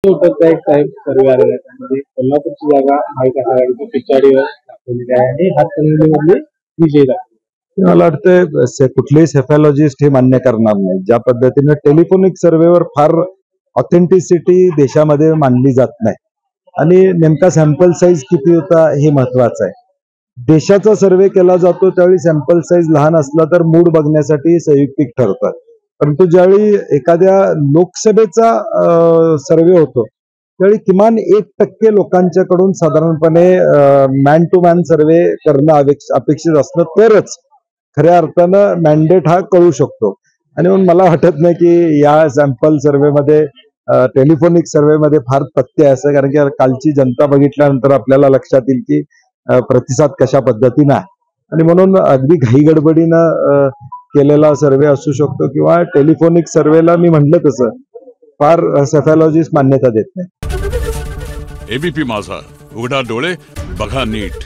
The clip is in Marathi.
उत्तरचा एक साहेब सर्वे आलेला आहे. त्यामध्ये कोल्हापूरची जागा महाविकास आघाडीची पिछाडीवर दाखवलेली आहे आणि हातकणंगलेमधली विजयी दाखवली. मला वाटतं कुठलेही सेफॉलॉजिस्ट हे मान्य करणार नाही. ज्या पद्धतीने टेलिफोनिक सर्व्हेवर फार ऑथेंटिसिटी देशामध्ये मानली जात नाही आणि नेमका सॅम्पल साईज किती होता हे महत्वाचं आहे. देशाचा सर्व्हे केला जातो त्यावेळी सॅम्पल साईज लहान असला तर मूड बघण्यासाठी संयुक्तिक ठरतात, परंतु ज्यावेळी एखाद्या लोकसभेचा सर्व्हे होतो त्यावेळी किमान 1% लोकांच्याकडून साधारणपणे मॅन टू मॅन सर्व्हे करणं अपेक्षित असणं तरच खऱ्या अर्थानं मॅन्डेट हा कळू शकतो. आणि म्हणून मला वाटत नाही की या सॅम्पल सर्व्हेमध्ये टेलिफोनिक सर्व्हेमध्ये फार तथ्य आहे असं, कारण की कालची जनता बघितल्यानंतर आपल्याला लक्षात येईल की प्रतिसाद कशा पद्धतीनं आहे. आणि म्हणून अगदी घाई गडबडीनं केलेला सर्व्हे असू शकतो किंवा टेलिफोनिक सर्व्हेला मी म्हटलं तसं फार सेफॉलॉजिस्ट मान्यता देत नाही. एबीपी माझा, उघडा डोळे बघा नीट.